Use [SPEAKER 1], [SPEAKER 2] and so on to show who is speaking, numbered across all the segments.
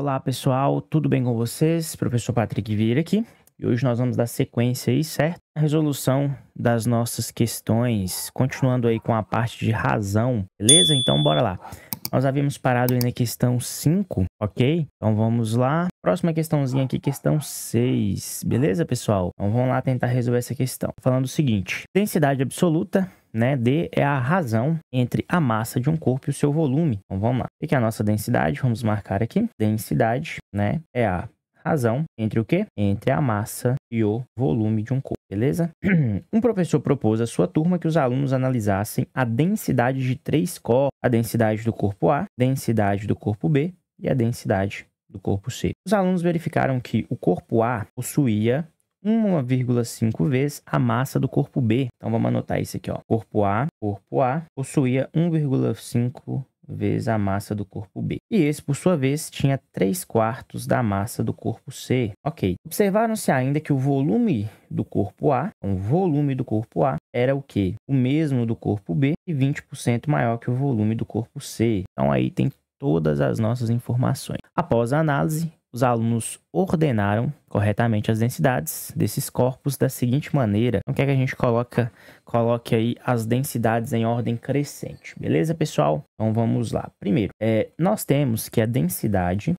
[SPEAKER 1] Olá pessoal, tudo bem com vocês? Professor Patrick Vieira aqui. E hoje nós vamos dar sequência aí, certo? A resolução das nossas questões, continuando aí com a parte de razão, beleza? Então bora lá. Nós havíamos parado aí na questão 5, ok? Então vamos lá. Próxima questãozinha aqui, questão 6, beleza pessoal? Então vamos lá tentar resolver essa questão. Falando o seguinte, densidade absoluta, né? D é a razão entre a massa de um corpo e o seu volume. Então vamos lá. O que é a nossa densidade? Vamos marcar aqui. Densidade, né? É a razão entre o quê? Entre a massa e o volume de um corpo, beleza? Um professor propôs à sua turma que os alunos analisassem a densidade de 3 corpos, a densidade do corpo A, densidade do corpo B e a densidade do corpo C. Os alunos verificaram que o corpo A possuía 1,5 vezes a massa do corpo B. Então vamos anotar isso aqui, ó. Corpo A possuía 1,5 vezes a massa do corpo B. E esse, por sua vez, tinha 3/4 da massa do corpo C. Ok. Observaram-se ainda que o volume do corpo A, era o quê? O mesmo do corpo B e 20% maior que o volume do corpo C. Então aí tem todas as nossas informações. Após a análise, os alunos ordenaram corretamente as densidades desses corpos da seguinte maneira. Então, quer que a gente coloque aí as densidades em ordem crescente. Beleza, pessoal? Então, vamos lá. Primeiro, nós temos que a densidade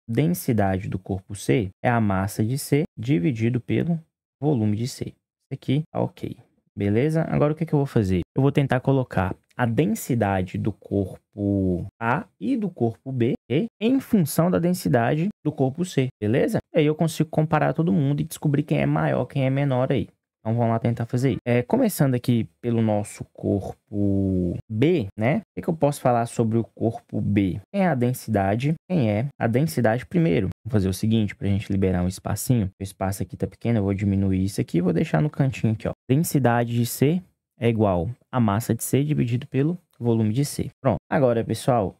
[SPEAKER 1] do corpo C é a massa de C dividido pelo volume de C. Isso aqui, ok. Beleza? Agora, o que eu vou fazer? Eu vou tentar colocar a densidade do corpo A e do corpo B, okay? Em função da densidade do corpo C, beleza? E aí eu consigo comparar todo mundo e descobrir quem é maior, quem é menor aí. Então vamos lá tentar fazer isso. Começando aqui pelo nosso corpo B, né? O que eu posso falar sobre o corpo B? Quem é a densidade? Quem é a densidade primeiro? Vou fazer o seguinte, para a gente liberar um espacinho. O espaço aqui tá pequeno, eu vou diminuir isso aqui e vou deixar no cantinho aqui, ó. Densidade de C é igual a massa de C dividido pelo volume de C. Pronto. Agora, pessoal,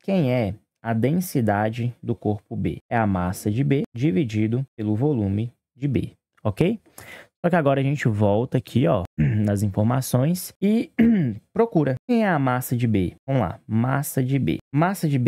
[SPEAKER 1] quem é a densidade do corpo B? É a massa de B dividido pelo volume de B, ok? Só que agora a gente volta aqui, ó, nas informações e procura. Quem é a massa de B? Vamos lá, massa de B. Massa de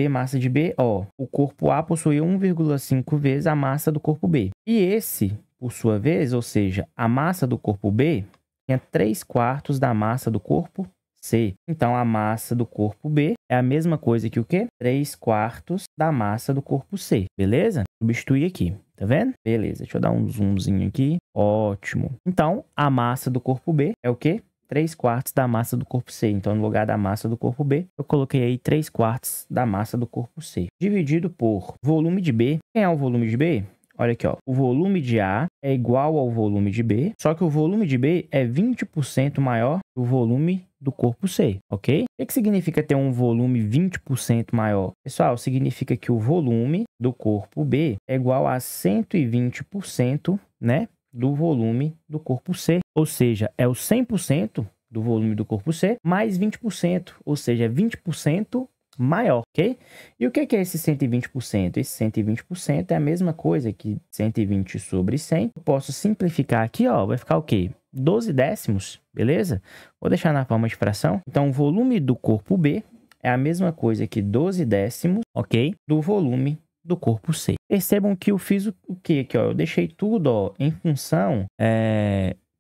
[SPEAKER 1] B, ó, o corpo A possui 1,5 vezes a massa do corpo B. E esse, por sua vez, ou seja, a massa do corpo B, tinha 3/4 da massa do corpo C. Então, a massa do corpo B é a mesma coisa que o quê? 3/4 da massa do corpo C, beleza? Substituir aqui, tá vendo? Beleza, deixa eu dar um zoomzinho aqui. Ótimo. Então, a massa do corpo B é o quê? 3/4 da massa do corpo C. Então, no lugar da massa do corpo B, eu coloquei aí 3/4 da massa do corpo C. Dividido por volume de B. Quem é o volume de B? Olha aqui, ó. O volume de A é igual ao volume de B, só que o volume de B é 20% maior que o volume do corpo C, ok? O que significa ter um volume 20% maior? Pessoal, significa que o volume do corpo B é igual a 120%, né, do volume do corpo C. Ou seja, é o 100% do volume do corpo C mais 20%, ou seja, é 20% maior, ok? E o que é esse 120%? Esse 120% é a mesma coisa que 120 sobre 100. Eu posso simplificar aqui, ó, vai ficar o quê? 12 décimos, beleza? Vou deixar na forma de fração. Então, o volume do corpo B é a mesma coisa que 12 décimos, ok? Do volume do corpo C. Percebam que eu fiz o quê aqui, ó? Eu deixei tudo, ó, em função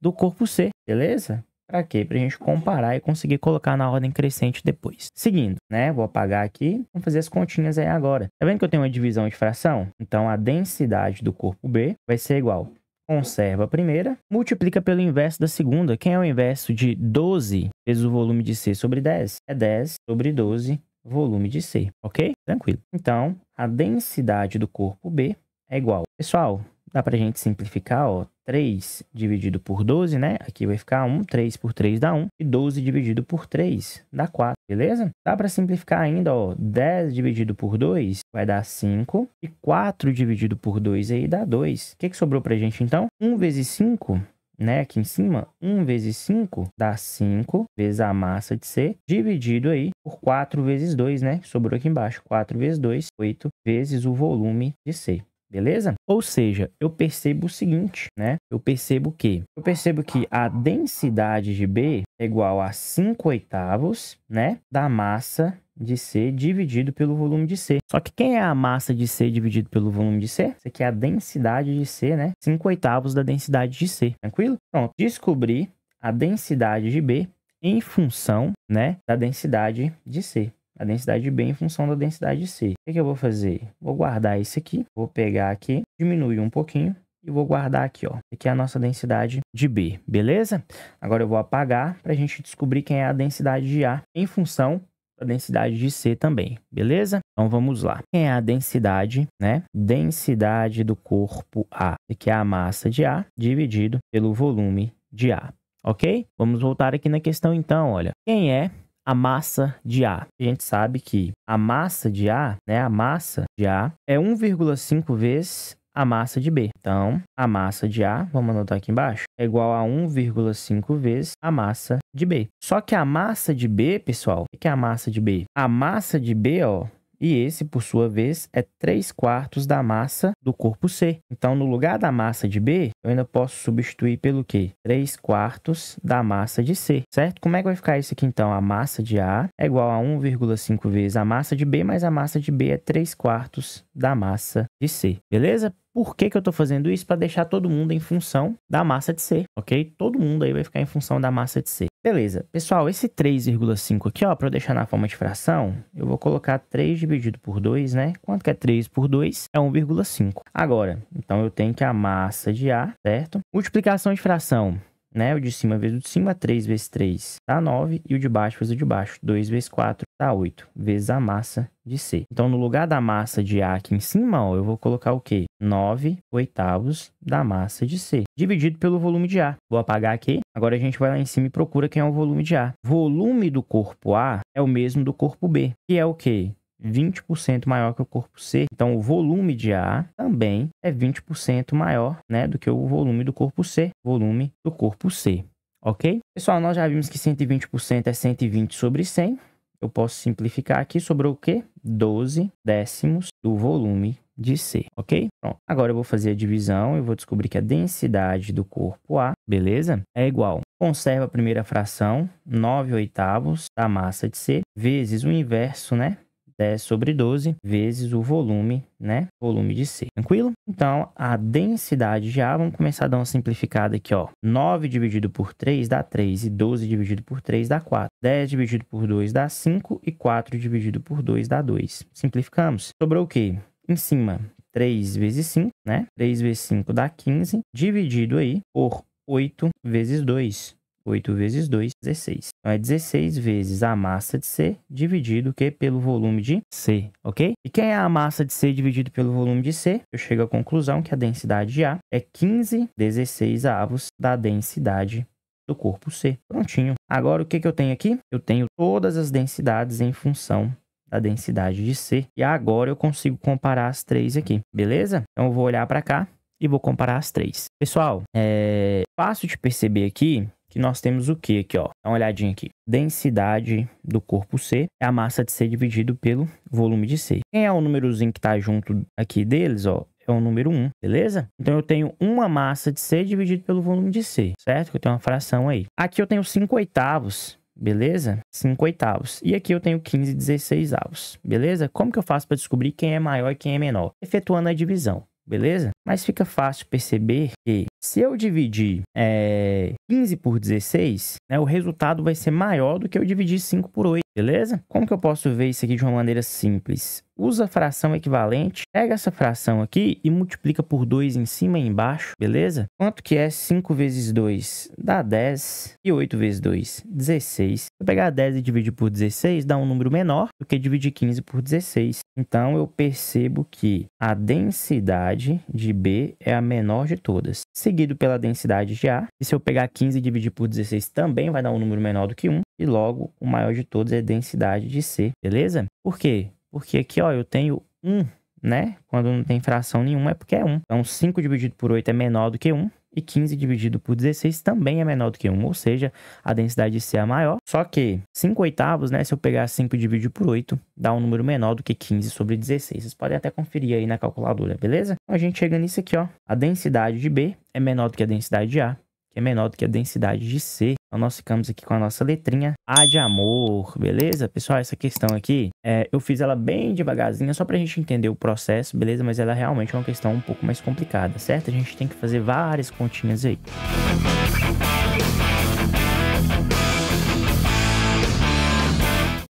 [SPEAKER 1] do corpo C, beleza? Para quê? Para a gente comparar e conseguir colocar na ordem crescente depois. Seguindo, né? Vou apagar aqui. Vamos fazer as continhas aí agora. Tá vendo que eu tenho uma divisão de fração? Então, a densidade do corpo B vai ser igual. Conserva a primeira, multiplica pelo inverso da segunda. Quem é o inverso de 12 vezes o volume de C sobre 10? É 10 sobre 12 volume de C, ok? Tranquilo. Então, a densidade do corpo B é igual. Pessoal, dá pra gente simplificar, ó. 3 dividido por 12, né? Aqui vai ficar 1, 3 por 3 dá 1. E 12 dividido por 3 dá 4, beleza? Dá para simplificar ainda, ó. 10 dividido por 2 vai dar 5. E 4 dividido por 2 aí dá 2. O que sobrou pra gente, então? 1 vezes 5, né? Aqui em cima, 1 vezes 5 dá 5 vezes a massa de C, dividido aí por 4 vezes 2, né? Sobrou aqui embaixo. 4 vezes 2, 8 vezes o volume de C. beleza? Ou seja, eu percebo o seguinte, né? Eu percebo que a densidade de B é igual a 5/8, né, da massa de C dividido pelo volume de C. Só que quem é a massa de C dividido pelo volume de C? Isso aqui é a densidade de C, né? 5/8 da densidade de C, tranquilo? Pronto, descobri a densidade de B em função, né, da densidade de C. A densidade de B em função da densidade de C. O que eu vou fazer? Vou guardar isso aqui, vou pegar aqui, diminuir um pouquinho e vou guardar aqui, ó. Aqui é a nossa densidade de B, beleza? Agora eu vou apagar para a gente descobrir quem é a densidade de A em função da densidade de C também, beleza? Então vamos lá. Quem é a densidade, né? Densidade do corpo A, que é a massa de A dividido pelo volume de A, ok? Vamos voltar aqui na questão então, olha. Quem é a massa de A? A gente sabe que a massa de A, né? A massa de A é 1,5 vezes a massa de B. Então, a massa de A, vamos anotar aqui embaixo, é igual a 1,5 vezes a massa de B. Só que a massa de B, pessoal, o que é a massa de B? A massa de B, ó, e esse, por sua vez, é 3/4 da massa do corpo C. Então, no lugar da massa de B, eu ainda posso substituir pelo quê? 3/4 da massa de C, certo? Como é que vai ficar isso aqui, então? A massa de A é igual a 1,5 vezes a massa de B, mas a massa de B é 3/4 da massa de C, beleza? Por que eu estou fazendo isso? Para deixar todo mundo em função da massa de C, ok? Todo mundo aí vai ficar em função da massa de C. Beleza. Pessoal, esse 3,5 aqui, ó, para eu deixar na forma de fração, eu vou colocar 3 dividido por 2, né? Quanto que é 3 por 2? É 1,5. Agora, então eu tenho que a massa de A, certo? Multiplicação de fração, né? O de cima vezes o de cima, 3 vezes 3 dá 9, e o de baixo vezes o de baixo, 2 vezes 4 dá 8, vezes a massa de C. Então, no lugar da massa de A aqui em cima, ó, eu vou colocar o quê? 9/8 da massa de C, dividido pelo volume de A. Vou apagar aqui. Agora a gente vai lá em cima e procura quem é o volume de A. Volume do corpo A é o mesmo do corpo B, que é o quê? 20% maior que o corpo C. Então, o volume de A também é 20% maior, né, do que o volume do corpo C. Volume do corpo C, ok? Pessoal, nós já vimos que 120% é 120 sobre 100. Eu posso simplificar aqui, sobrou o quê? 12 décimos do volume de C, ok? Pronto. Agora eu vou fazer a divisão, eu vou descobrir que a densidade do corpo A, beleza? É igual. Conserva a primeira fração, 9/8 da massa de C, vezes o inverso, né? 10 sobre 12 vezes o volume, né? Volume de C. Tranquilo? Então, a densidade de A, vamos começar a dar uma simplificada aqui, ó. 9 dividido por 3 dá 3, e 12 dividido por 3 dá 4. 10 dividido por 2 dá 5, e 4 dividido por 2 dá 2. Simplificamos. Sobrou o quê? Em cima, 3 vezes 5, né? 3 vezes 5 dá 15, dividido aí por 8 vezes 2. 8 vezes 2, 16. Então, é 16 vezes a massa de C dividido pelo volume de C, ok? E quem é a massa de C dividido pelo volume de C? Eu chego à conclusão que a densidade de A é 15/16 da densidade do corpo C. Prontinho. Agora, o que eu tenho aqui? Eu tenho todas as densidades em função da densidade de C. E agora eu consigo comparar as três aqui, beleza? Então, eu vou olhar para cá e vou comparar as três. Pessoal, é fácil de perceber aqui que nós temos o que aqui, ó? Dá uma olhadinha aqui. Densidade do corpo C é a massa de C dividido pelo volume de C. Quem é o númerozinho que está junto aqui deles, ó? É o número 1, beleza? Então, eu tenho uma massa de C dividido pelo volume de C, certo? Que eu tenho uma fração aí. Aqui eu tenho 5/8, beleza? 5/8. E aqui eu tenho 15/16, beleza? Como que eu faço para descobrir quem é maior e quem é menor? Efetuando a divisão, beleza? Mas fica fácil perceber que se eu dividir 15 por 16, né, o resultado vai ser maior do que eu dividir 5 por 8, beleza? Como que eu posso ver isso aqui de uma maneira simples? Usa a fração equivalente, pega essa fração aqui e multiplica por 2 em cima e embaixo, beleza? Quanto que é 5 vezes 2? Dá 10. E 8 vezes 2? 16. Se eu pegar 10 e dividir por 16, dá um número menor do que dividir 15 por 16. Então, eu percebo que a densidade de B é a menor de todas, seguido pela densidade de A. E se eu pegar 15 e dividir por 16, também vai dar um número menor do que 1. E logo, o maior de todos é a densidade de C, beleza? Por quê? Porque aqui, ó, eu tenho 1, né? Quando não tem fração nenhuma é porque é 1. Então, 5 dividido por 8 é menor do que 1. e 15 dividido por 16 também é menor do que 1, ou seja, a densidade de C é a maior. Só que 5/8, né, se eu pegar 5 e dividir por 8, dá um número menor do que 15 sobre 16. Vocês podem até conferir aí na calculadora, beleza? Então a gente chega nisso aqui, ó. A densidade de B é menor do que a densidade de A, que é menor do que a densidade de C. Então nós ficamos aqui com a nossa letrinha A de amor, beleza? Pessoal, essa questão aqui, eu fiz ela bem devagarzinha, só pra gente entender o processo, beleza? Mas ela realmente é uma questão um pouco mais complicada, certo? A gente tem que fazer várias continhas aí.